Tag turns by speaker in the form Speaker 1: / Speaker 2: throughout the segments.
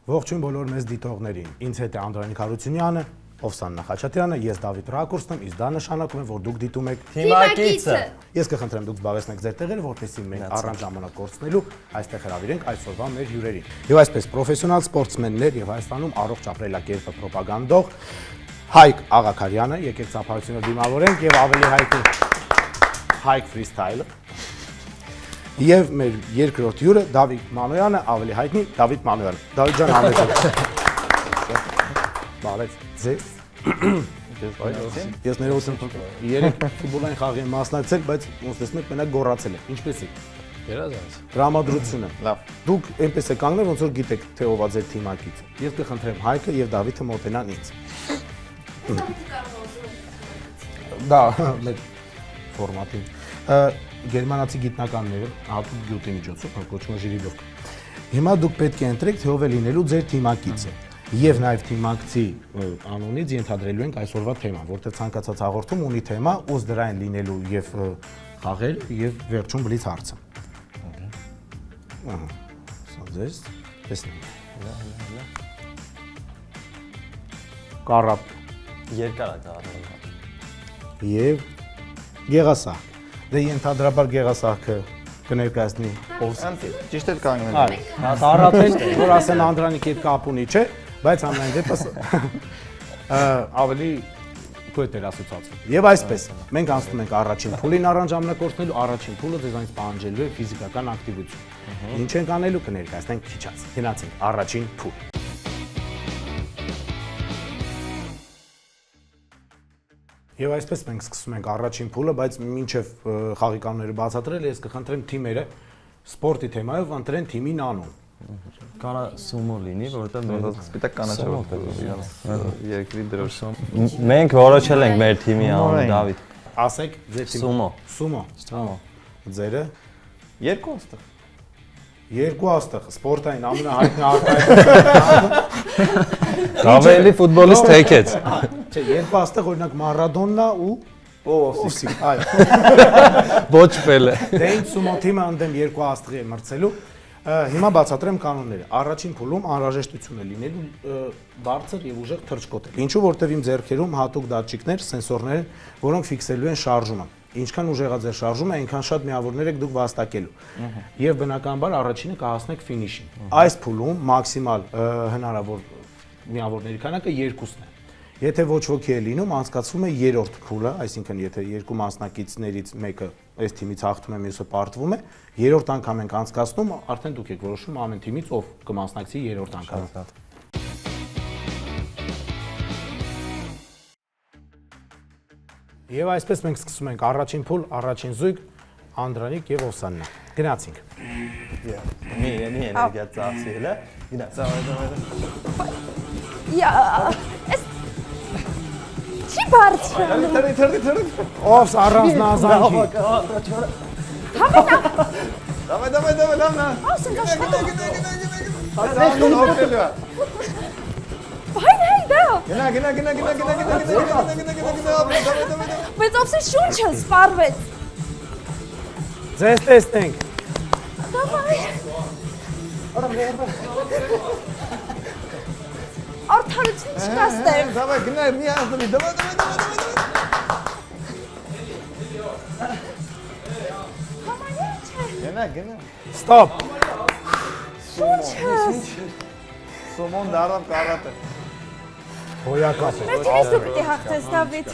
Speaker 1: Ողջույն բոլոր մեզ դիտողներին։ Ինձ հետ է Անդրանիկ Հարությունյանը, Օվսան Նախաչատրյանը, ես Դավիթ Ռակուրսն եմ, իսկ դա նշանակում է, որ դուք դիտում եք
Speaker 2: Թիմակիցը։
Speaker 1: Ես կխնդրեմ դուք զբաղեցնեք ձեր տեղերը, որպեսզի մենք առանց ժամանակ կորցնելու այստեղ հրավիրենք այսօրվա մեր հյուրերին։ Եվ այսպես պրոֆեսիոնալ սպորտսմեններ եւ Հայաստանում առողջ ապրելակերպը պրոպագանդող Հայկ Աղաքարյանը, եկեք ծափարությունով դիմավորենք եւ ավելի հայտնի Հայկ Ֆրիստայլը եւ մեր երկրորդ հյուրը Դավիթ Մանոյանը, ավելի հայտնի Դավիթ Մանոյանը։ Դավիթ ջան, համեցեք։ Բարև ձեզ։ Ես ներողություն խնդրում եմ։ Երեք ֆուտբոլային խաղի եմ մասնակցել, բայց ոնց տեսնում եք մենակ գոռացել եմ։ Ինչպես է։
Speaker 3: Երազանց։
Speaker 1: Տրամադրությունը։
Speaker 3: Լավ։
Speaker 1: Դուք այնպես եք կանգնել, ոնց որ գիտեք, թե ով է ձեր թիմակիցը։ Ես կխնդրեմ Հայկը եւ Դավիթը մոտենան ինձ։ Դա մեր ֆորմատին։ Գերմանացի գիտնականները հատուկ գյուտի միջոցով կոչվում է ժիրիլովկա։ Հիմա դուք պետք է ընտրեք, թե ով է լինելու ձեր թիմակիցը։ Եվ նաև թիմակցի անունից ենթադրելու ենք այսօրվա թեման, որտեղ ցանկացած հաղորդում ունի թեմա, ուս դրա են լինելու եւ խաղեր եւ վերջում բլից հարցը։ Ահա։ Սա ձեզ տեսնենք։ Կարապ
Speaker 3: Երկար է դառնում։
Speaker 1: եւ գեղասահք։ Դե ենթադրաբար գեղասահքը կներկայացնի ով։
Speaker 3: Ճիշտ էլ կանգնել։
Speaker 1: Տարածել, որ ասեն Անդրանիկ հետ կապ ունի, չէ՞, բայց ամեն դեպս ավելի քույտ էր ասոցացվում։ Եվ այսպես, մենք անցնում ենք առաջին փուլին առանց ժամանակ կորցնելու, առաջին փուլը ձեզանից պահանջելու է ֆիզիկական ակտիվություն։ Ինչ ենք անելու կներկայացնենք քիչ անց։ Գնացինք առաջին փուլ։ Եվ այսպես մենք սկսում ենք առաջին փուլը, բայց մինչև խաղի կանոնները բացատրել, ես կխնդրեմ թիմերը սպորտի թեմայով ընտրեն թիմին անուն։
Speaker 3: Կարա սումո լինի, որովհետև մենք
Speaker 4: սպիտակ կանաչով երկրի դրոշ։
Speaker 3: Մենք որոշել ենք մեր թիմի անունը Դավիթ։
Speaker 1: Ասեք ձեր թիմը։
Speaker 3: Սումո։
Speaker 1: Սումո։
Speaker 3: Սումո։
Speaker 1: Ձերը
Speaker 4: Երկու աստղ։
Speaker 1: երկու աստղ, սպորտային ամենահայտնի արտահայտությունը։
Speaker 3: Ավելի ֆուտբոլիստ թեքեց։
Speaker 1: Չէ, երկու աստղ օրինակ Մարադոննա ու Օվսիկ, այո։
Speaker 3: Ոչ Պելե։
Speaker 1: Դե ինձ սումո թիմը ընդդեմ երկու աստղի է մրցելու։ Հիմա բացատրեմ կանոնները։ Առաջին փուլում անհրաժեշտություն է լինելու բարձր եւ ուժեղ թռչկոտել։ Ինչու, որտեվ իմ ձեռքերում հատուկ դատչիկներ, սենսորներ, որոնք ֆիքսելու են շարժումը։ Ինչքան ուժեղ է ձեր շարժումը, այնքան շատ միավորներ եք դուք վաստակելու։ Եվ բնականաբար առաջինը կհասնեք ֆինիշին։ Այս փուլում մաքսիմալ հնարավոր միավորների քանակը 2-ն է։ Եթե ոչ ոքի է լինում, անցկացվում է երրորդ փուլը, այսինքն եթե երկու մասնակիցներից մեկը այս թիմից հաղթում է, մյուսը պարտվում է, երրորդ անգամ ենք անցկացնում, արդեն դուք եք որոշում ամեն թիմից ով կմասնակցի երրորդ անգամ։ Եվ այսպես մենք սկսում ենք առաջին փուլ, առաջին զույգ Անդրանիկ եւ Օվսաննա։ Գնացինք։
Speaker 3: Մի էներգիա ծախսի հələ։ Գնա։
Speaker 2: Յա։ Չի բարձրանում։
Speaker 4: Թրի։
Speaker 1: Օվս առանց նազանքի։
Speaker 4: Давай, լավնա։
Speaker 2: Ասենք աշխատում։
Speaker 4: Գնա։
Speaker 2: Վայն հայդա։
Speaker 4: Գնա։
Speaker 2: Բայց ովսի շունչը սպարվեց։
Speaker 1: Ձեզ տեսնենք։
Speaker 2: Դավայ։ Արդարություն չկա ստեղ։
Speaker 4: Давай, գնա, մի ազնվի, давай։
Speaker 2: Համարյա չէ։
Speaker 4: Գնա։
Speaker 1: Ստոպ։
Speaker 2: Շունչը։
Speaker 4: Սոմոն դարավ կարատը։
Speaker 1: Հոյակապ է։
Speaker 2: Մեր թիմից դու պիտի հաղթես, Դավիթ։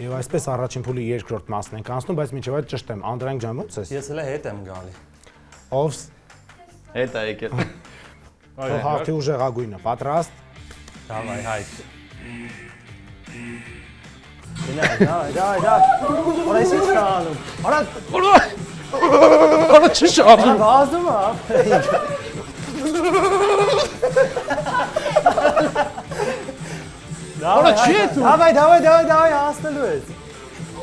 Speaker 1: Եվ այսպես առաջին փուլի երկրորդ մասն ենք անցնում, բայց մինչև այդ ճշտեմ, Անդրանիկ ջան, ո՞նց ես։
Speaker 3: Ես հələ հետ եմ գալի։
Speaker 1: Օվս,
Speaker 4: Հետ է եկել։
Speaker 1: թող հաղթի ուժեղագույնը, պատրաստ։
Speaker 3: Դավայ Հայկ։ Գնա։ Որա ինչ կանում։
Speaker 1: Արա չի շարժում։
Speaker 3: Վազում է։
Speaker 1: Արա չի դու։
Speaker 3: Դավայ հասնելու ես։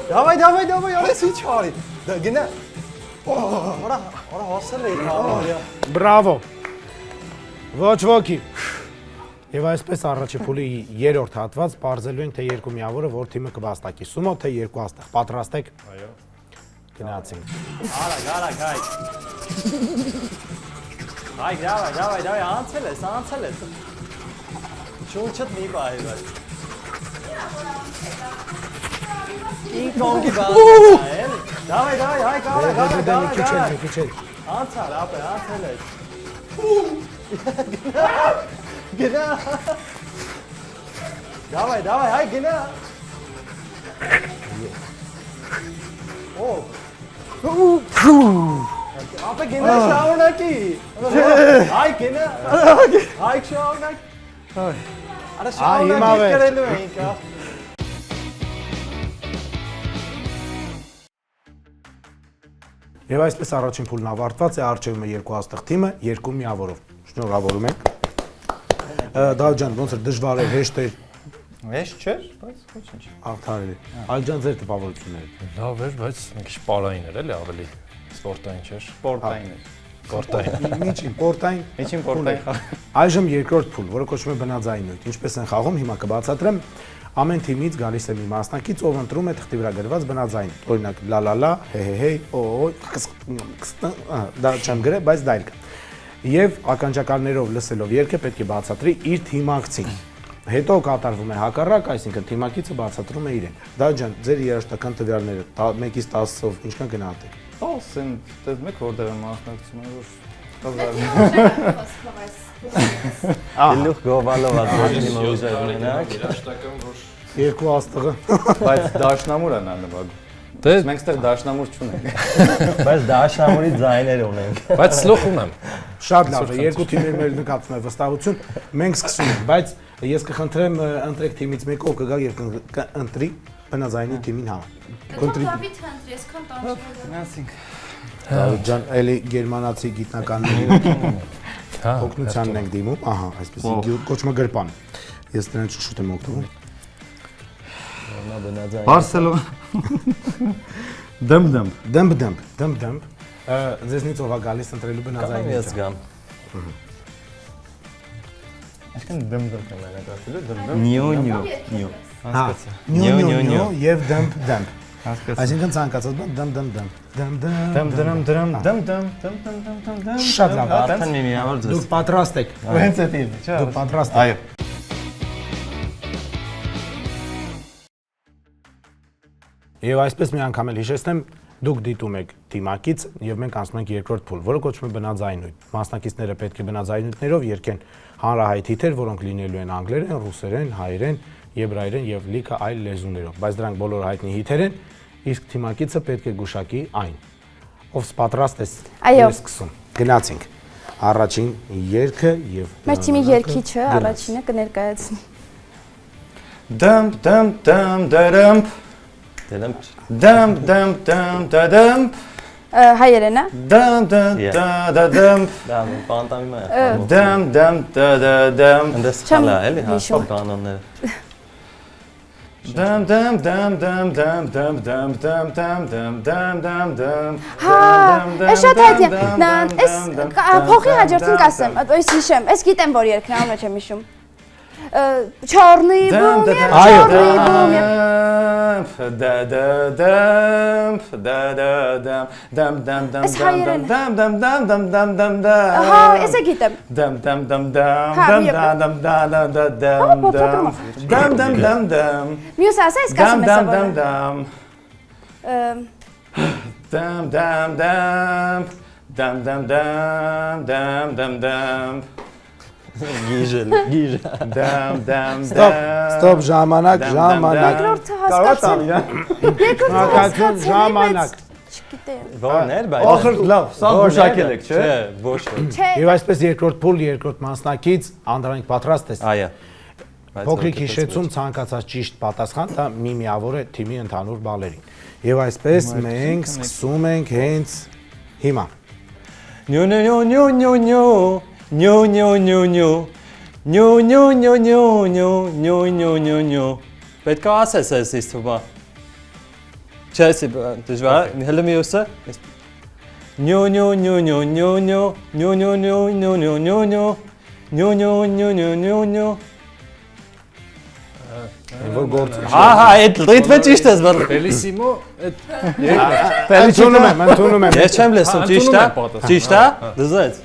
Speaker 3: Դավայ, արես ինչ արի։ Գնա։ Որա հասել է քարորիա։
Speaker 1: Բրավո։ Ոչ ոքի։ Եվ այսպես առաջի փուլի երրորդ հատված բարձելու ենք թե երկու միավորը որ թիմը կվաստակի։ Սումո թե երկու աստղ։ Պատրաստ եք։ Այո։ Գնացինք։
Speaker 3: Արագ, հայ։ Հայ, դավայ, անցել ես։ Չունչդ մի բայ։ Ինքոնքի բան։ Դավայ, հայ, գավայ։
Speaker 1: Մի քիչ։
Speaker 3: Անցալ, ապե, անցել ես։ Գնա։ Դավայ, հայ, գնա։ Ապե գնա շարունակի։ Հայ, գնա։ Հայ, շարունակ։ Արա շարունակի կրելու ենք, հա։
Speaker 1: Եվ այսպես առաջին փուլն ավարտված է, առջևում է երկու աստղ թիմը, երկու միավորով։ Շնորհավորում ենք։ Դավջան, ոնց էր դժվար էր, հեշտ էր։
Speaker 4: Հեշտ չէր, բայց ոչինչ։
Speaker 1: Արդարելի։ Ալջան ձեր տպավորությունները։
Speaker 5: Լավ էր, բայց մի քիչ պարային էր էլի ավելի սպորտային չէր։
Speaker 4: Սպորտային էր։
Speaker 5: Սպորտային։
Speaker 1: Միջին պորտային։
Speaker 4: Միջին պորտային։
Speaker 1: Այժմ երկրորդ փուլ, որը կոչվում է բնաձայնույթ։ Ինչպես են խաղում, հիմա կբացատրեմ։ Ամեն թիմից գալիս է մի մասնակից, ով ընտրում է թղթի վրա գրված բնաձայն։ Օրինակ լալալա, հեհեհեյ, օ, դա չեմ գրել, բայց դա էլ կա։ Եվ ականջակալներով լսելով երգը պետք է բացատրի իր թիմակցին։ Հետո կատարվում է հակառակ, այսինքն թիմակիցը բացատրում է իրեն։ Դաջան, ձեր երաժշտական տվյալները 1-ից 10-ով ինչքան գնահատեք։
Speaker 4: 10 են, դες մեկ որտեղ եմ մասնակցում, որ
Speaker 3: Գլուխ գովալով ազդի մոզեր ունենակ։
Speaker 5: Երաշտական որ
Speaker 1: Երկու աստղը։
Speaker 4: բայց դաշնամուր է նա նվագում։
Speaker 5: դե
Speaker 4: Մենք ստեղ դաշնամուր չունենք։
Speaker 3: Բայց դաշնամուրի ձայներ ունենք։
Speaker 5: բայց սլոխ ունեմ։
Speaker 1: Շատ լավ է, երկու թիմերի մեր նկատվում է վստահություն։ Մենք սկսում ենք, բայց ես կխնդրեմ ընտրեք թիմից մեկը, ով կգա եւ կընտրի բնաձայնի թիմին համար։
Speaker 2: Դավիթ հանդրի, այսքան տանջում։
Speaker 4: Գնացինք։
Speaker 1: Դավիթ ջան, էլի գերմանացի գիտնականների
Speaker 5: Հա,
Speaker 1: օգնությանն ենք դիմում, ահա, այսպեսի կոչումը գրպան։ Ես դրանից շուտ եմ օգտվում։
Speaker 3: Նա բնաձայն։
Speaker 4: Բարսելոնա։ Դմդմ։
Speaker 1: Դմբ։ Ձեզնից ով է գալիս ընտրելու բնաձայնի։
Speaker 3: Ես գամ։
Speaker 4: Այսքան դմդմ կամենակ ասելու դմդմ։
Speaker 3: Նյո։
Speaker 1: Հա, նյո եւ դմբ։
Speaker 4: Հասկացա։
Speaker 1: Այսինքն ցանկացած բան դմ։ Շատ լավ։
Speaker 3: Արդեն մի միավոր ձեզ։
Speaker 1: Դուք պատրաստ եք։
Speaker 4: Հենց էդի, չէ՞։
Speaker 1: Դուք պատրաստ եք։
Speaker 4: Այո։
Speaker 1: Եվ այսպես մի անգամ էլ հիշեցնեմ, դուք դիտում եք թիմակից եւ մենք անցնում ենք երկրորդ փուլ, որը կոչվում է բնաձայնույթ։ Մասնակիցները պետք է բնաձայնույթներով երգեն հանրահայտ հիթեր, որոնք լինելու են անգլերեն, ռուսերեն, հայերեն, եբրայերեն եւ լիքը այլ լեզուներով, բայց դրանք բոլորը հայտնի հիթեր են, իսկ թիմակիցը պետք է գուշակի այն։ Ով պատրաստ է,
Speaker 2: Այո։
Speaker 1: սկսում։ Գնացինք։ Առաջին երգը եւ
Speaker 2: Մեր թիմի երգիչը առաջինը կներկայացնի։
Speaker 4: Դմ դմ դմ դրմ
Speaker 3: Դեմ
Speaker 4: դմ դմ դմ դմ
Speaker 2: Հայերենա։
Speaker 4: դմ դմ դմ
Speaker 3: դա պանտամի
Speaker 4: դմ դմ դմ
Speaker 3: Այնտես
Speaker 2: Չեմ
Speaker 3: խալա էլի հա
Speaker 2: հիշում։
Speaker 3: կանոնները
Speaker 4: դմ դմ դմ դմ դմ դմ դմ դմ դմ դմ դմ դմ
Speaker 2: Հա, ես շատ հայտնի եմ։ Նա էս փոխի հաջորդին կասեմ, այս հիշեմ, ես գիտեմ որ երգն է, ո՞նց եմ հիշում։ Չորնի բում,
Speaker 1: Այո։
Speaker 2: չորնի բում։
Speaker 4: da da dum da da dum dum dum dum dum dum dum dum dum dum dum
Speaker 2: Հա, ես է գիտեմ։
Speaker 4: dum dum dum dum
Speaker 2: Հա,
Speaker 4: dum
Speaker 2: մի
Speaker 4: dum dum dum dum dum dum dum dum
Speaker 2: Մյուս ասա, ես
Speaker 4: dum
Speaker 2: կասեմ ես
Speaker 4: dum
Speaker 2: բանը։
Speaker 4: dum dum dum dum dum dum dum dum dum
Speaker 3: Գիժել
Speaker 4: dum dum
Speaker 1: Ստոպ, ժամանակ։
Speaker 2: Երկրորդը հասկացա։
Speaker 1: Շնորհակալություն, ժամանակ։
Speaker 2: Չգիտեմ։
Speaker 3: Որներ բայց
Speaker 4: Ախր լավ, սա գուշակել եք, չէ՞։
Speaker 3: Ոչ
Speaker 2: Չէ,
Speaker 1: Եվ այսպես երկրորդ փուլ, երկրորդ մասնակից, Անդրանիկ պատրաստ ես։
Speaker 3: Այո
Speaker 1: Փոքրիկ հիշեցում ցանկացած ճիշտ պատասխան, դա մի միավոր է թիմի ընդհանուր բալերին։ Եվ այսպես մենք սկսում ենք հենց հիմա։
Speaker 3: Նյո նյո նյո նյո նյո նյո նյո նյո նյո նյո նյո նյո նյո նյո նյո նյո նյո նյո Պետք է ասես այս թվա Չեսի դժվար հələ մի ուսը Նյո նյո նյո նյո նյո նյո նյո նյո նյո նյո նյո նյո նյո նյո նյո նյո նյո նյո
Speaker 1: Որ գործ։
Speaker 3: Հա հա այդ ռիթմը ճիշտ է բռ
Speaker 5: Բելիսիմո այդ
Speaker 1: Ընդունում եմ։
Speaker 3: Ես չեմ լսում ճիշտ է ճիշտ է դզեց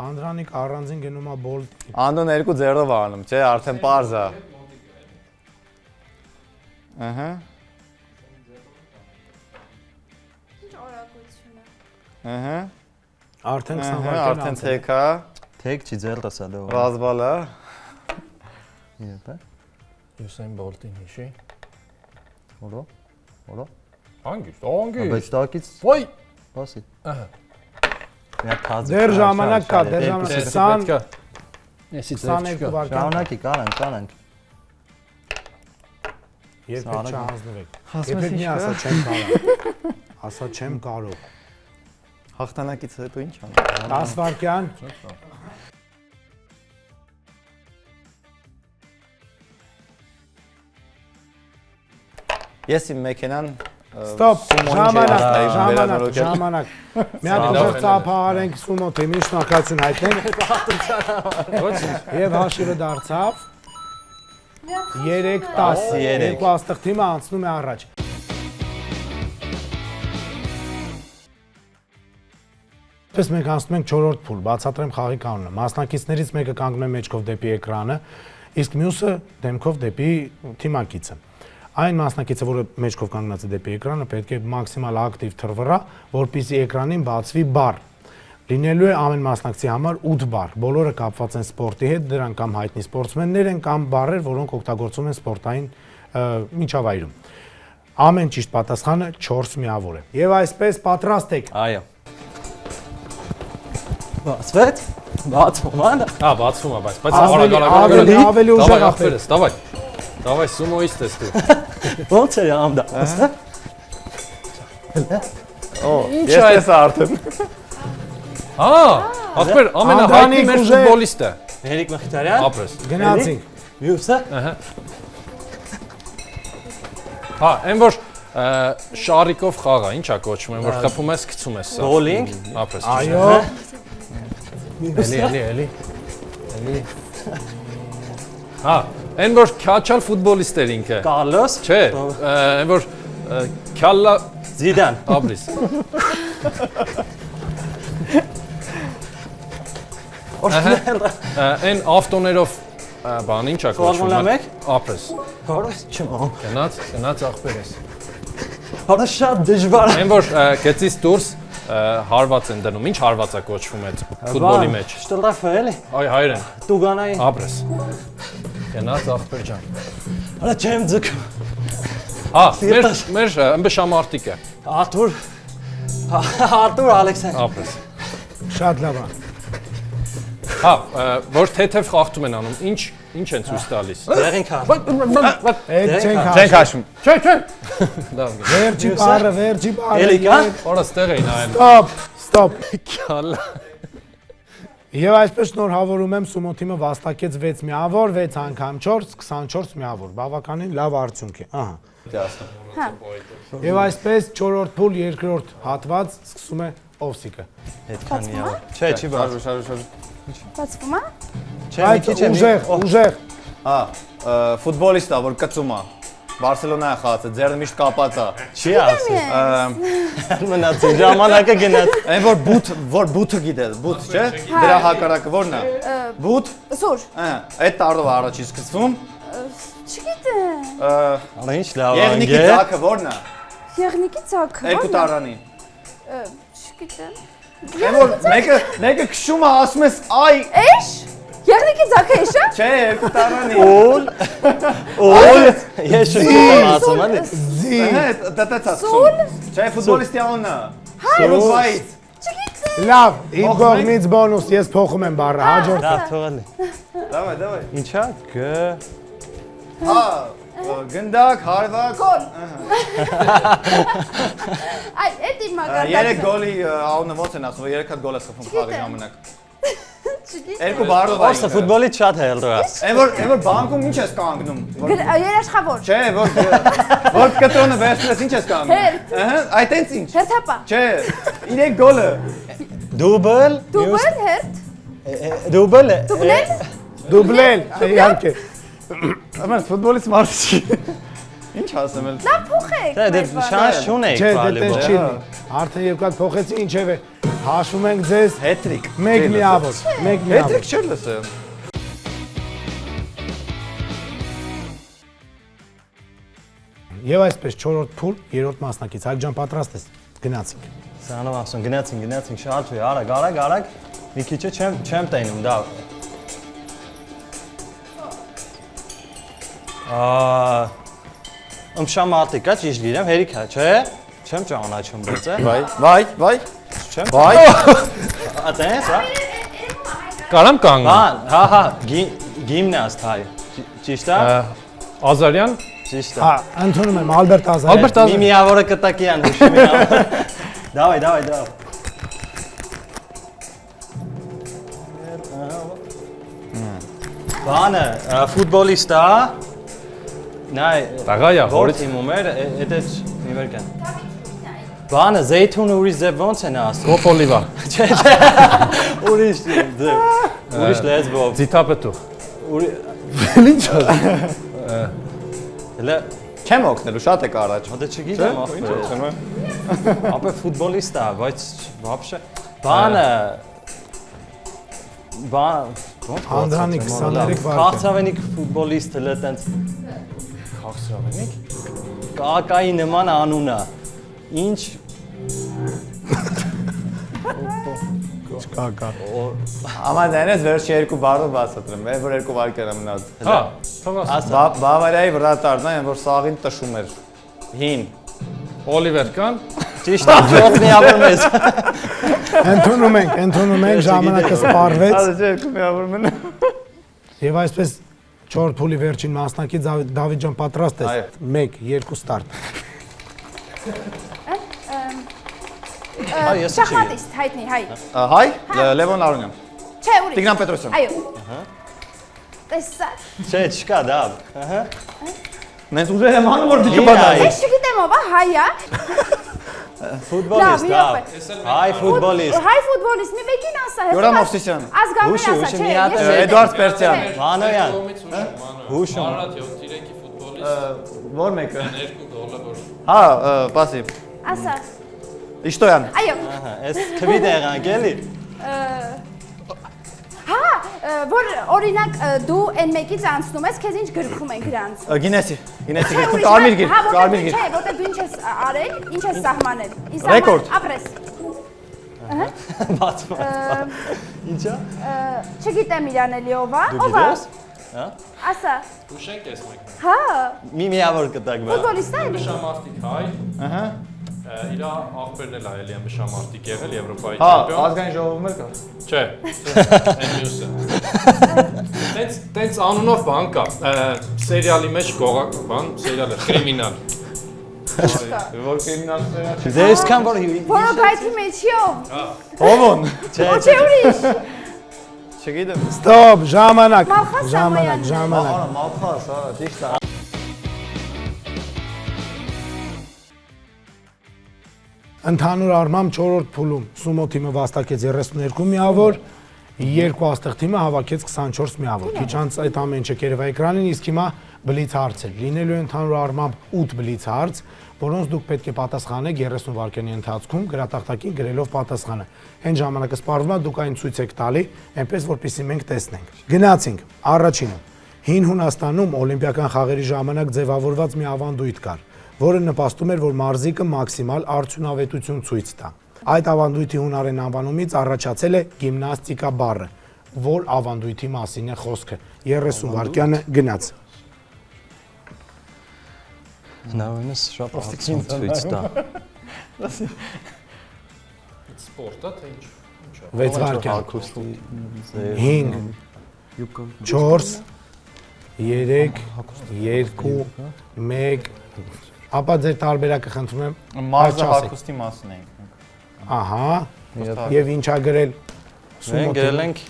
Speaker 1: Անդրանիկ առանձին գնում է Bolt-ի։
Speaker 4: Անդոն 2-0-ով անում, չէ, արդեն պարզ է։ Ահա։
Speaker 2: Ինչ օրակություն է։
Speaker 4: Ահա։
Speaker 1: Արդեն 20 վայրկյան
Speaker 4: Արդեն թեքա,
Speaker 6: Tek չի ձեռս է դու։
Speaker 4: ռազբալա։
Speaker 6: Եփե։
Speaker 5: Յուսեյն Բոլտին հիշի։
Speaker 6: Որո։ Որո։
Speaker 5: Հանգիստ, հանգիստ։
Speaker 6: Բայց տակից
Speaker 5: Ոյ։
Speaker 6: բասի։
Speaker 5: Ահա։
Speaker 6: Մի հատ թազ։
Speaker 1: Դեռ ժամանակ կա, դեռ ժամանակ 20
Speaker 5: Էսից
Speaker 1: 22 վայրկյան։
Speaker 6: Ժամանակի կանանք։
Speaker 1: Երբեք չհանձնվեք։ Երբեք մի ասա չեմ կարող։ Ասա չեմ կարող։
Speaker 4: Հաղթանակից հետո ինչ անում։
Speaker 1: 10 վայրկյան։
Speaker 4: Ես իմ մեքենան
Speaker 1: Ստոպ, ժամանակ,
Speaker 4: վերանորոգել։
Speaker 1: ժամանակ։ Մի հատ ուժեղ ծափահարենք սումո թիմին, շնորհակալություն հայտնենք։ Եվ հաշիվը դարձավ 3-10։ Երկու աստղ թիմը անցնում է առաջ։ Պես մենք անցնում ենք 4-րդ փուլ, բացատրեմ խաղի կանոնը։ Մասնակիցներից մեկը կանգնում է մեջքով դեպի էկրանը, իսկ մյուսը դեմքով դեպի թիմակիցը։ Այն մասնակիցը, որը մեջքով կանգնած է դեպի էկրանը, պետք է մաքսիմալ ակտիվ թռվռա, որպեսզի էկրանին բացվի բառ։ Լինելու է ամեն մասնակցի համար 8 բառ։ Բոլորը կապված են սպորտի հետ, դրանք կամ հայտնի սպորտսմեններ են կամ բառեր, որոնք օգտագործվում են սպորտային միջավայրում։ Ամեն ճիշտ պատասխանը 4 միավոր է։ Եվ այսպես պատրաստ եք։
Speaker 3: Այո։ Բացվեց։ Բացվում է։
Speaker 5: Հա, բացվում է, բայց
Speaker 1: Ավելի ուժեղ ախպեր։
Speaker 5: Давай։ Давай сумоист ես դու։
Speaker 3: Ոնց է ամ դա։
Speaker 4: Օ, ես արդեն։
Speaker 5: Հա, ախպեր, ամենահայտնի մեր ֆուտբոլիստը։
Speaker 3: Հերիկ Մխիթարյան։
Speaker 5: Ապրես։
Speaker 1: Գնացինք։
Speaker 3: Մյուսը։
Speaker 5: Ահա։ Հա, այն որ շարիկով խաղ է, ինչա կոչվում, այն որ խփում ես, գցում ես սա։
Speaker 3: Bowling։
Speaker 5: Ապրես։
Speaker 1: Այո։
Speaker 5: Էլի։ Հա, այն որ քաչալ ֆուտբոլիստ էր ինքը։
Speaker 3: Կարլոս։
Speaker 5: Չէ, այն որ քալլա
Speaker 3: Զիդան։
Speaker 5: Ապրես։ Այն ավտոներով բան ինչա կոչվում։
Speaker 3: Ֆորմուլա 1։
Speaker 5: Ապրես։
Speaker 3: Հորս չմոն։
Speaker 5: Գնաց ախպեր ես։
Speaker 3: Հորս շատ դժվար։
Speaker 5: Այն որ գծից դուրս հարված են դնում, ինչ հարված է կոչվում այդ ֆուտբոլի մեջ։
Speaker 3: Շտլրաֆը էլի։
Speaker 5: Այ հայրեն,
Speaker 3: Տուգանայի։
Speaker 5: ապրես։ Գնաց ախպեր ջան։
Speaker 3: Հələ չեմ ձգ։
Speaker 5: Հա, մեր ըմբշամարտիկը։
Speaker 3: Արտուր Ալեքսանդր։
Speaker 5: Ապրես։
Speaker 1: Շատ լավ է։
Speaker 5: Հա, որ թեթև խախտում են անում, ինչ են ցույց տալիս։
Speaker 3: Դեղին քար։
Speaker 1: Այդ չենք
Speaker 4: Չենք հաշվում։
Speaker 5: Չէ։ Լավ։
Speaker 1: Վերջի բառը։
Speaker 3: Էլի կան։
Speaker 5: Օրը ստեղ էին այլ։
Speaker 1: Ստոպ։
Speaker 5: Քալլա։
Speaker 1: Եվ այսպես շնորհավորում եմ Սումո թիմը վաստակեց 6 միավոր, 6 անգամ 4, 24 միավոր։ Բավականին լավ արդյունք է։ Ահա։ Եվ այսպես 4-րդ փուլ, 2-րդ հատված սկսում է Օվսիկը։
Speaker 6: Այդքան միավոր։ Չէ, չի բարձր։
Speaker 2: Բացվում է։
Speaker 6: Չէ, մի քիչ է։
Speaker 1: Ուժեղ։
Speaker 4: Հա, ֆուտբոլիստ է, որ կծում է։ Բարսելոնա է խաղացել, ձեռը միշտ կապած է։
Speaker 6: Չի ասել։ Մնաց ժամանակը գնաց։
Speaker 4: Այն որ բութը գիտե, բութ, չէ։ Դրա հակառակը ո՞րն է։ Բութ։
Speaker 2: Սուր։
Speaker 4: Այդ տարով է առաջին սկսվում։
Speaker 2: Չգիտեմ։
Speaker 6: Արա ինչ լավ
Speaker 4: Եղնիկի ձակը ո՞րն է։
Speaker 2: Եղնիկի ցակ։
Speaker 4: Երկու տարանի։
Speaker 2: Չգիտեմ։
Speaker 4: Այն որ մեկը քշում է, ասում ես այ,
Speaker 2: Էշ։ Եղնիկի ցակը էշա։
Speaker 4: չէ, երկու տարանի։
Speaker 6: Օլ։ Ես չգիտեմ ասում եմ։
Speaker 4: Հա, դատացա սկսում։ Չէ, ֆուտբոլիստի անունը։ Սուրուվայից։
Speaker 2: Չգիտեմ։
Speaker 1: Լավ, իմ կողմից բոնուս, ես փոխում եմ բառը, հաջորդ։
Speaker 6: Լավ, թողալի։
Speaker 4: Давай։
Speaker 6: Ինչա՞։ Գ։
Speaker 4: Հա, գնդակ, հարվակ։
Speaker 2: Այ, էդ իմ մագարտակը։
Speaker 4: Երեք գոլի անունը ո՞նց են ասում, 3 հատ գոլ է սխում խաղի ժամանակ։
Speaker 2: Չգիտեմ։
Speaker 4: Երկու բառով
Speaker 6: Ոստը ֆուտբոլից շատ հելրո է։
Speaker 4: Այն որ բանկում ինչ ես կանգնում։
Speaker 2: Երաշխավոր։
Speaker 4: Չէ, որ կտրոնը վերցնես ինչ ես կանգնում։
Speaker 2: Հերթ։
Speaker 4: Ահա, այդ այնց ինչ։
Speaker 2: Հերթապա։
Speaker 4: Չէ, 3 գոլը։
Speaker 6: Դուբլ։
Speaker 2: Դուբլ հերթ։
Speaker 6: Դուբլ։
Speaker 2: Դուբլել։
Speaker 1: Դուբլել, իհարկե։
Speaker 4: Ամեն ֆուտբոլից մարդ չի։ Ինչ ասեմ էլ։
Speaker 2: Լավ փոխեք։
Speaker 6: Դե շանս չունեիք
Speaker 1: Չէ, դե
Speaker 6: վալիբոլ։
Speaker 1: տես չի լինի։ Արդեն երկու հատ փոխեցի, ինչև է։ Հաշվում ենք ձեզ
Speaker 4: Հետրիկ։
Speaker 1: 1 միավոր, 1 միավոր։
Speaker 4: Հետրիկ չէր լսել։
Speaker 1: Եվ այսպես 4-րդ փուլ, 3-րդ մասնակից։ Հայկ ջան, պատրաստ ես։ Գնացինք։
Speaker 3: Սրանով ասում, գնացին, շատ ու արագ, մի քիչ չեմ տենում, դա։ Ըմշամարտիկ է, ճիշտ գիրեմ, հերիք է, չէ՞։ Չեմ ճանաչում բրծ է։
Speaker 4: Վայ։
Speaker 3: Չեմ։
Speaker 4: Վայ։
Speaker 3: Ատենս, հա։
Speaker 5: Կարամ կանգնեմ։
Speaker 3: Բան, հա, գիմնաստ հայ։ Ճիշտ է։
Speaker 5: Ազարյան։
Speaker 3: Ճիշտ է։
Speaker 1: Հա, ընդունում եմ Ալբերտ Ազարյան։
Speaker 5: Ալբերտ
Speaker 3: Մի միավորը կտակի ան դուշի միավոր։ Դավայ։ Բանը, ֆուտբոլիստ է։ Նայ,
Speaker 5: Տաղայա,
Speaker 3: որ թիմում էր, էդեջ մի վերքան։ Բանը, զեյթունը ուրիշ ձև ոնց են ասում։
Speaker 5: Կոպոլիվա։
Speaker 3: Չէ, ուրիշ ձև, ուրիշ լեզվով։
Speaker 5: Ձիթապետու։
Speaker 3: Ինչ Հələ
Speaker 4: Չեմ օգնելու, շատ եք առաջ։
Speaker 3: Հա դե չգիտեմ ախպեր։ Ապա ֆուտբոլիստ է, բայց вообще բանը
Speaker 1: Անդրանիկ 23 վայրկյան։
Speaker 3: Քաղցրավենիք ֆուտբոլիստ հələ տենց Քաղցրավենիք Կակայի նման անուն է։ Ինչ
Speaker 1: Կա։
Speaker 4: Ամանդանես վերջի 2 բառով բացատրեմ, որ 2 վայրկյան է մնաց։
Speaker 5: Հա, թողած։
Speaker 4: Բավարիայի վրատարն է, որ սաղին տշում էր։
Speaker 3: հին
Speaker 5: Օլիվեր կան։
Speaker 3: Ճիշտ է, ջոտ միավոր մեզ։
Speaker 1: Ընդունում ենք, ժամանակը սպառվեց։
Speaker 4: Չէ, 2 միավոր մնա։
Speaker 1: Եվ այսպես 4 փուլի վերջին մասնակից Դավիթ ջան, պատրաստ ես։ 1, 2 ստարտ։
Speaker 3: Ես
Speaker 2: Շախմատիստ, հայտնի, հայ։
Speaker 4: Հայ, Լևոն Արոնյան։
Speaker 2: Չէ, ուրիշ։
Speaker 4: Տիգրան Պետրոսյան։
Speaker 2: Այո։ Տեսա։
Speaker 3: Չէ, չկա դա։ Ահա։
Speaker 4: Մենք ուզել եմ անում, որ դիքը
Speaker 3: Հին
Speaker 4: բանալի։
Speaker 2: Ես չգիտեմ ով է, հայ է։
Speaker 3: Ֆուտբոլիստ,
Speaker 2: Լավ,
Speaker 3: հա։ Հայ ֆուտբոլիստ։
Speaker 2: Հայ ֆուտբոլիստ, մի մեկին ասա։
Speaker 4: Յուրամ Մովսիսյան։
Speaker 2: Ազգանուն
Speaker 3: Հուշի,
Speaker 2: ասա,
Speaker 3: հուշի,
Speaker 2: չէ։
Speaker 3: մի հատ
Speaker 2: ես
Speaker 4: Էդուարդ Պերցյան։
Speaker 3: Մանոյան։ Հուշում։
Speaker 5: Մարատ 7-3-ի ֆուտբոլիստ։
Speaker 4: Որ մեկը։
Speaker 5: 2 գոլը որ։
Speaker 4: Հա, պասի։
Speaker 2: Ասա։
Speaker 4: Իշտոյան։
Speaker 2: Այո։
Speaker 3: Ահա, այս թվի դեղանք էլի։
Speaker 2: Հա, որ օրինակ դու այն մեկից անցնում ես, քեզ ինչ գրքում են գրանց։
Speaker 4: Գինեսի
Speaker 2: Չէ,
Speaker 4: գիր,
Speaker 2: ուրիշ
Speaker 4: կարմիր
Speaker 2: բան,
Speaker 4: գիր,
Speaker 2: հա,
Speaker 4: կարմիր գիր։
Speaker 2: Չէ, որտեղ դու ինչ ես արել, ինչ ես սահմանել։
Speaker 4: Ռեկորդ։
Speaker 2: Ապրես։
Speaker 3: Բացმა։ Ինչա։
Speaker 2: Չգիտեմ իրան էլի ով է։
Speaker 3: Դու
Speaker 2: Ով է։
Speaker 3: գիտես։ Հա։
Speaker 2: Ասա։
Speaker 5: Ուշենք ես մեկ։
Speaker 2: Հա,
Speaker 3: Մի միավոր կտակ վրա։
Speaker 2: ֆուտբոլիստ է էլի։
Speaker 5: Մշամարտիկ հայ։
Speaker 4: Ահա։
Speaker 5: Իր աղբերն էլ այելի է մշամարտիկ եղել Եվրոպայի
Speaker 4: Հա,
Speaker 5: չեմպիոն։
Speaker 4: ազգային ժողովում էլ կա։
Speaker 5: Չէ։ Այն մյուսը։ Տենց անունով բան կա։ Սերիալի մեջ գողակ բան, սերիալը կրիմինալ։
Speaker 4: Որ կրիմինալներ։
Speaker 3: Դե այսքան որ
Speaker 2: Որոգայթի մեջիով։
Speaker 4: Ովոն։
Speaker 3: Չէ,
Speaker 2: Չէ ուրիշ։
Speaker 4: Չգիտեմ։
Speaker 1: Ստոպ, ժամանակ։
Speaker 2: Մալխաս Սամոյանն է։
Speaker 1: Ժամանակ։
Speaker 4: Արա, մալխաս, հա, ճիշտ է։
Speaker 1: Ընդհանուր առմամբ 4-րդ փուլում Սումո թիմը վաստակեց 32 միավոր, երկու աստղ թիմը հավաքեց 24 միավոր։ Քիչ անց այդ ամեն ինչը կերև էկրանին, իսկ հիմա բլից հարց էր։ Լինելու է ընդհանուր առմամբ 8 բլից հարց, որոնց դուք պետք է պատասխանեք 30 վայրկյանի ընթացքում գրատախտակին գրելով պատասխանը։ Այն ժամանակը սպառվում է դուք այն ցույց եք տալի, այնպես որպեսզի մենք տեսնենք։ Գնացինք։ Առաջինը։ Հին Հունաստանում օլիմպիական խաղերի ժամանակ ձևավորված մի ավանդույթ կար, որը նպաստում էր, որ մարզիկը մաքսիմալ արդյունավետություն ցույց տա։ Այդ ավանդույթի հունարեն անվանումից առաջացել է գիմնաստիկա բառը, որ ավանդույթի մասին է խոսքը։ 30 վայրկյանը գնաց։
Speaker 3: Հնարավորինս շատ ակցիոն ցույց տա։
Speaker 5: Սպորտ է թե ինչ։
Speaker 1: 6 վայրկյան։ 5 4 3 2 1 Ապա ձեր տարբերակը խնդրում եմ։
Speaker 4: Մարզը հագուստի մասին ենք։
Speaker 1: Ահա։ Եվ ինչա գրել
Speaker 3: Մենք գրել ենք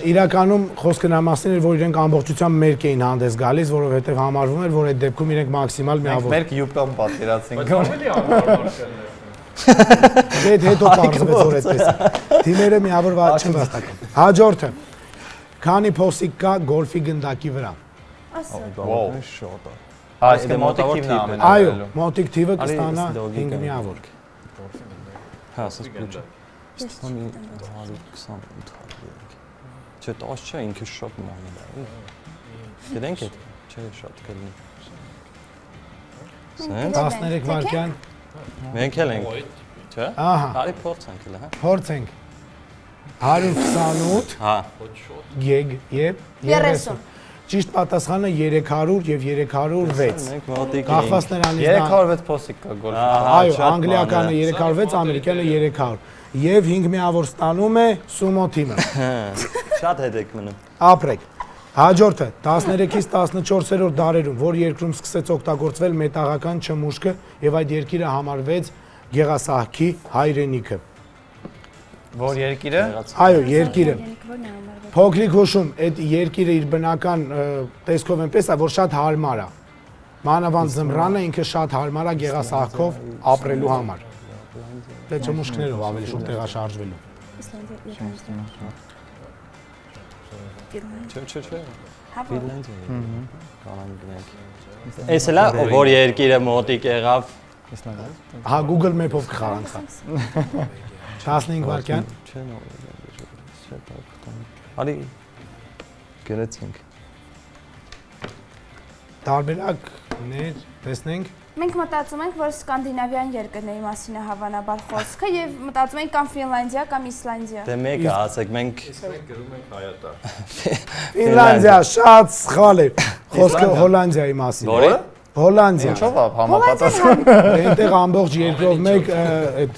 Speaker 1: իրականում խոսքը նա մասին էր, որ իրենք ամբողջությամբ մերկ էին հանդես գալիս, որովհետև համարվում էր, որ այդ դեպքում իրենք մաքսիմալ
Speaker 4: Մենք
Speaker 1: միավոր։
Speaker 4: մեր յուպկան պատկերացինք։
Speaker 5: Ավելի անորմալ
Speaker 1: Դե հետո պարզվեց որ այդպես։ Թիմերը միավոր չեն վաստակում։ Հաջորդը։ Քանի փոսիկ կա գոլֆի գնդակի վրա։
Speaker 4: Վոու, շոտ է։ Այս մոտիկ թիվն է ամենավելը։
Speaker 1: Այո, մոտիկ թիվը կստանա 5 միավոր։
Speaker 3: Հա, ասես փոքր։ Ստամի 128 Չէ, 10 չէ, ինքը շատ մանր է։ Գիտենք է, չէ, շատ կլինի։ Սենց
Speaker 1: 13 վայրկյան։
Speaker 3: մենք էլ ենք, չէ՞։
Speaker 1: Ահա,
Speaker 3: Արի փորձենք էլ, հա։
Speaker 1: փորձենք։ 128
Speaker 3: Հա,
Speaker 1: գեգ եւ 30։ Ճիշտ պատասխանը 300 եւ 306։
Speaker 3: մենք մոտիկ ենք։
Speaker 1: Կախված նրանից դա
Speaker 4: 306 փոսիկ կա գոլ։
Speaker 1: այո, անգլիականը 306, ամերիկյանը 300։ Եվ 5 միավոր ստանում է Sumo թիմը։
Speaker 3: Շատ հետ եք մնում։
Speaker 1: Ապրեք։ Հաջորդը 13-ից 14-րդ դարերում, որ երկրում սկսեց օգտագործվել մետաղական չմուշկը եւ այդ երկիրը համարվեց գեղասահքի հայրենիքը։
Speaker 4: Որ երկիրը։
Speaker 1: Այո, երկիրը։ Փոքրիկ հուշում, այդ երկիրը իր բնական տեսքով այնպես է, որ շատ հարմար է։ Մանավանդ զմռանը ինքը շատ հարմար է գեղասահքով ապրելու համար։ Դե չմուշկներով ավելի շուտ տեղաշարժվելու։
Speaker 3: Չէ։ Ֆինլանդիա։ Կանան գնանք։ Էս էլա որ երկիրը մոտիկ եղավ։
Speaker 1: Հա Google Map-ով կխարանք։ 15 վայրկյան։
Speaker 3: Չէ, Արի գնացինք։
Speaker 1: Տարբերակներ տեսնենք։
Speaker 2: Մենք մտածում ենք, որ սկանդինավյան երկրների մասին է հավանաբար խոսքը եւ մտածում ենք կամ Ֆինլանդիա կամ Իսլանդիա։
Speaker 3: Դե մեկը ասեք, մենք
Speaker 5: գրում ենք Հայատար։
Speaker 1: Ֆինլանդիա շատ սխալ է։ Խոսքը Հոլանդիայի մասին։
Speaker 3: որի։
Speaker 1: Հոլանդիա։
Speaker 4: Ինչով է համապատասխան։
Speaker 1: Այնտեղ ամբողջ երկրով մեկ այդ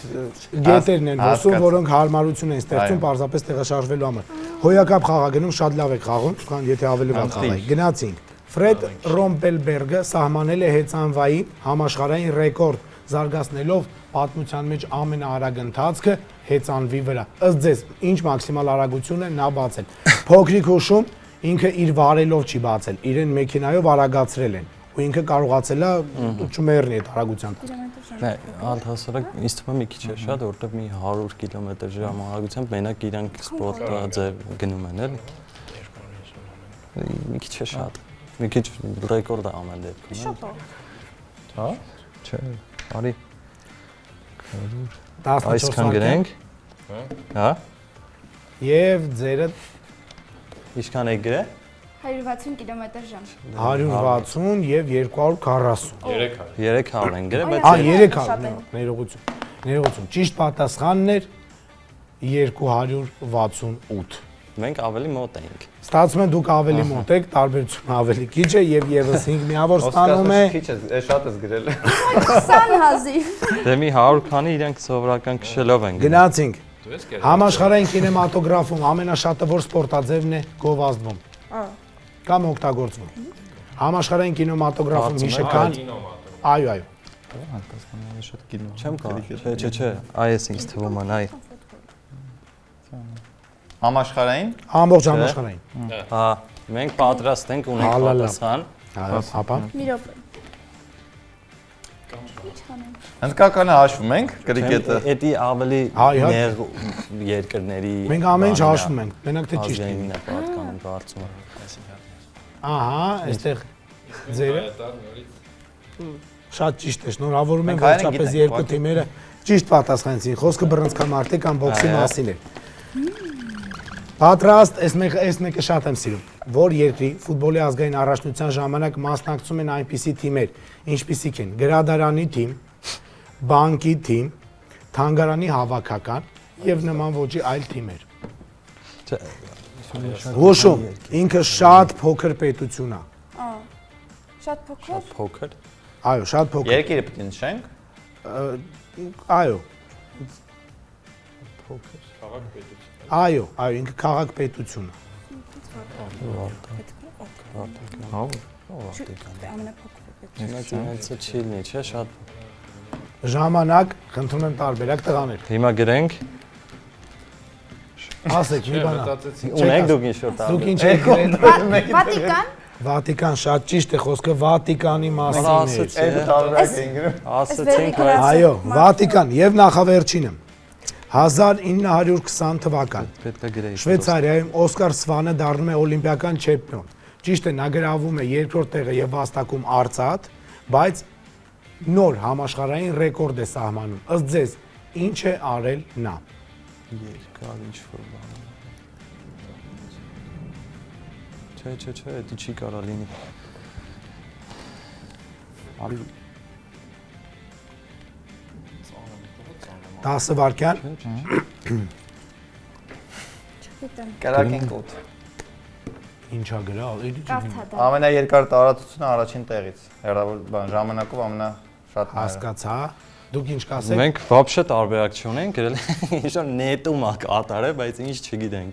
Speaker 1: գետերն են հոսում, որոնք հարմարություն են ստեղծում պարզապես տեղաշարժվելու համար։ Հոյակապ խաղագնում շատ լավ է խաղում, քան եթե ավելի վատ խաղայի։ Գնացինք։ Ֆրեդ Ռոմպելբերգը սահմանել է հեծանվայի համաշխարհային ռեկորդ, զարգացնելով պատմության մեջ ամենաարագ ընթացքը հեծանվի վրա։ Ըստ ձեզ, ինչ մաքսիմալ արագություն է նա բացել։ Փոքրիկ հուշում, ինքը իր վարելով չի բացել, իրեն մեքենայով արագացրել են։ Ու ինքը կարողացել է չմեռնի այդ արագությամբ։
Speaker 3: Նե, ալթասարակ ինձ թվում է մի քիչ է շատ, որտեղ մի 100 կմ/ժ արագությամբ մենակ իրանք սպորտաձև գնում են, էլի։ Մի քիչ է շատ։ Մի քիչ ռեկորդ է ամեն դեպքում։
Speaker 2: Շատ է։
Speaker 3: Հա? Չէ, արի։
Speaker 1: 14
Speaker 3: Այսքան գրենք։ Հա?
Speaker 1: Եվ ձերը
Speaker 3: Ինչքան եք գրե։
Speaker 2: 160 կմ/ժ։
Speaker 1: 160 եւ 240։
Speaker 3: 300 են գրե, բայց
Speaker 1: 300, ներողություն։ Ներողություն։ Ճիշտ պատասխանն էր 268։
Speaker 3: մենք ավելի մոտ ենք։
Speaker 1: Ստացվում է դուք ավելի մոտ եք, տարբերությունը ավելի քիչ է եւ եւս 5 միավոր ստանում է։
Speaker 4: Քիչ է, շատ ես գրել։
Speaker 2: 20,000։
Speaker 3: Դե մի 100 քանի իրանք սովորական քշելով են։
Speaker 1: Գնացինք։ Համաշխարհային կինեմատոգրաֆում ամենաշատավոր սպորտաձևն է գովազդվում։ Կամ օգտագործվում։ Համաշխարհային կինեմատոգրաֆում հիշական։ Այո, այո։
Speaker 3: Չեմ կարող։ Չէ, այս ինձ թվում է, այ։
Speaker 4: Համաշխարհային։
Speaker 1: Ամբողջ համաշխարհային։
Speaker 3: Հա, մենք պատրաստ ենք ունենք պատասխան։
Speaker 1: Հապա։
Speaker 2: Մի րոպե։
Speaker 4: Հնդկականը հաշվում ենք կրիկետը։
Speaker 3: Էդի ավելի
Speaker 1: Այո։
Speaker 3: նեղ երկրների։
Speaker 1: Մենք ամեն ինչ հաշվում ենք, մենակ թե ճիշտ է։
Speaker 3: Ազգային է պատկանում կարծում եմ։
Speaker 1: Ահա, այստեղ ձերը շատ ճիշտ է, շնորհավորում եմ
Speaker 4: Մենք հայերեն
Speaker 1: վերջապես
Speaker 4: գիտենք,
Speaker 1: երկու թիմերը ճիշտ պատասխանեցին։ Խոսքը բռնցքամարտի կամ բոքսի մասին է։ Պատրաստ, այս մեկը շատ եմ սիրում, որ երկրի ֆուտբոլի ազգային առաջնության ժամանակ մասնակցում են այնպիսի թիմեր, ինչպիսիք են գրադարանի թիմ, բանկի թիմ, թանգարանի հավաքական եւ նման ոճի այլ թիմեր։ Հուշում, ինքը շատ փոքր պետություն է։
Speaker 2: Շատ փոքր։
Speaker 3: Փոքր։
Speaker 1: Այո, շատ փոքր։
Speaker 4: Երկիրը պետք է նշենք։
Speaker 1: Այո։ Այո, ինքը քաղաք պետություն է։
Speaker 3: Ամենափոքրը չի լինի, չէ, շատ։
Speaker 1: Ժամանակ, խնդրում եմ տարբերակ տղաներ։
Speaker 3: Հիմա գրենք։
Speaker 1: Ասեք, մի բան։
Speaker 3: Ունենք դուք ինչ-որ տալ։
Speaker 1: Դուք ինչ եք գրել։
Speaker 2: Վատիկան։
Speaker 1: Վատիկան շատ ճիշտ է, խոսքը Վատիկանի մասին է։
Speaker 4: Այդ տարբերակ են գրում։
Speaker 3: Ասացինք,
Speaker 1: Այո, Վատիկան եւ նախավերջինը 1920 թվական
Speaker 3: պետք է գրեի։
Speaker 1: Շվեյցարիայում Օսկար Սվանը դառնում է օլիմպիական չեմպիոն։ Ճիշտ է, նա գրավում է երկրորդ տեղը եւ վաստակում արծաթ, բայց նոր համաշխարհային ռեկորդ է սահմանում։ Ըստ ձեզ, Ինչ է արել նա։
Speaker 3: Երկար ինչ-որ բան։ Չէ, դա չի կարա լինի։ Արի
Speaker 1: 10 վայրկյան։
Speaker 2: Չգիտեմ։
Speaker 4: Կրակին կոտ։
Speaker 1: Ինչա գրալ, էլի չի։
Speaker 2: Կարթադա։
Speaker 4: Ամենաերկար տարածությունը առաջին տեղից։ Հեռավոր բան ժամանակով ամենաշատ
Speaker 1: Հասկացա։ Դուք ինչ կասեք։
Speaker 3: Մենք вообще տարբերակ չունենք, գրել ինչ-որ նետում ա կատարը, բայց ինչ չգիտենք։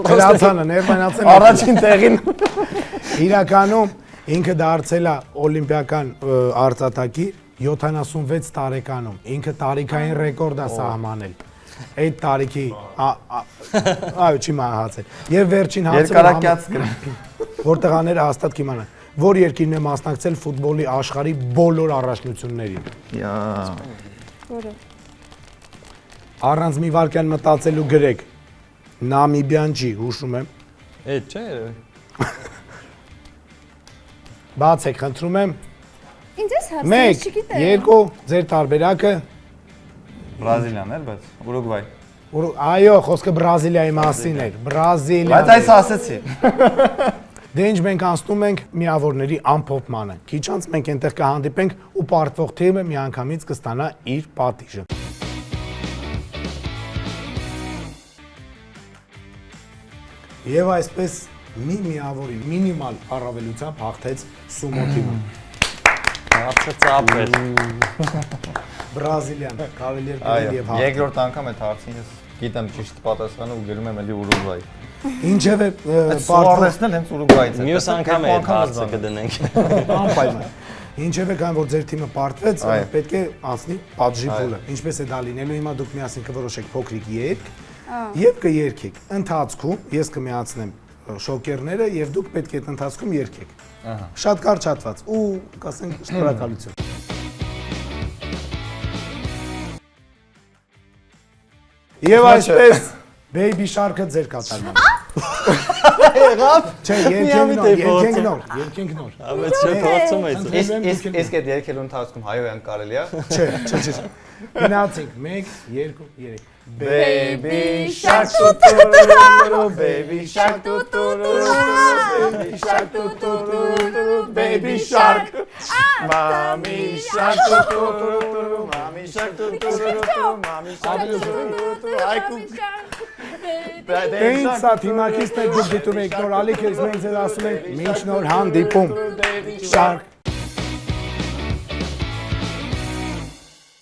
Speaker 1: Գրացանը ներմայացել։
Speaker 4: Առաջին տեղին։
Speaker 1: Իրականում ինքը դարձել է օլիմպիական արծաթակիր 76 տարեկանում։ Ինքը տարիքային ռեկորդ է սահմանել։ Այդ տարիքի այո, չի մահացել։ Եվ վերջին հարցը
Speaker 4: Երկարակյաց գրել։
Speaker 1: որտեղ աները հաստատ կիմանան։ Որ երկիրն է մասնակցել ֆուտբոլի աշխարհի բոլոր առաջնություններին։
Speaker 2: Որը։
Speaker 1: Առանց մի վարքյան մտածելու գրեք։ Նամիբիան չի, հուշում եմ։
Speaker 3: Էդ չէ։
Speaker 1: Բացեք, խնդրում եմ։
Speaker 2: Ինձ էս հարցը
Speaker 1: 1,
Speaker 2: չգիտեմ։
Speaker 1: 2, ձեր տարբերակը։
Speaker 4: Բրազիլիան էր, բայց Ուրուգվայ։
Speaker 1: Այո, խոսքը Բրազիլիայի մասին էր։ Բրազիլիա։
Speaker 4: Բայց այս ասեցի։
Speaker 1: Դե ինչ մենք անցնում ենք միավորների ամփոփմանը։ Քիչ անց մենք այնտեղ կհանդիպենք ու պարտվող թիմը միանգամից կստանա իր պատիժը։ Եվ այսպես մի միավորի մինիմալ առավելությամբ հաղթեց Սումո թիմը։
Speaker 3: Հարցը ծափեր։
Speaker 1: Բրազիլիան կարելի էր
Speaker 4: Այո,
Speaker 1: գրել եւ հաղթել։
Speaker 4: երկրորդ անգամ այդ հարցին ես գիտեմ ճիշտ պատասխանը ու գրում եմ էլի Ուրուգվայ։
Speaker 1: Ինչևէ
Speaker 4: Սուարեսն էլ հենց Ուրուգվայից է։
Speaker 3: Մյուս անգամ է այդ հարցը կդնենք։
Speaker 1: անպայման։ Ինչևէ կան որ ձեր թիմը պարտվեց,
Speaker 4: Այո։
Speaker 1: պետք է անցնի պատժի փուլը։ Ինչպես է դա լինելու, հիմա դուք միասին կորոշեք փոքրիկ երգ եւ կերքեք։ Ընթացքում ես կմիացնեմ շոկերները եւ դուք պետք է այդ ընթացքում երգեք։ Շատ կարճ հատված ու կասենք շնորհակալություն։ Եվ այսպես Baby Shark-ը ձեր կատարման։ Եղավ։ Չէ, երկենք նոր։
Speaker 3: Բայց չէ, փորձում ես։
Speaker 4: Իսկ այդ երկելու ընթացքում հայոյան կարելի է։
Speaker 1: Չէ։ Գնացինք 1, 2, 3։
Speaker 4: Baby shark tutururu, baby shark tutururu, baby shark tutururu, baby shark. Mommy shark tutururu, mommy shark tutururu, mommy shark tutururu. Ay
Speaker 1: Ինչ սա թիմակիցներ դուք դիտում եք նոր ալիք ես մենք ձեզ ասում ենք մինչ նոր հանդիպում Shark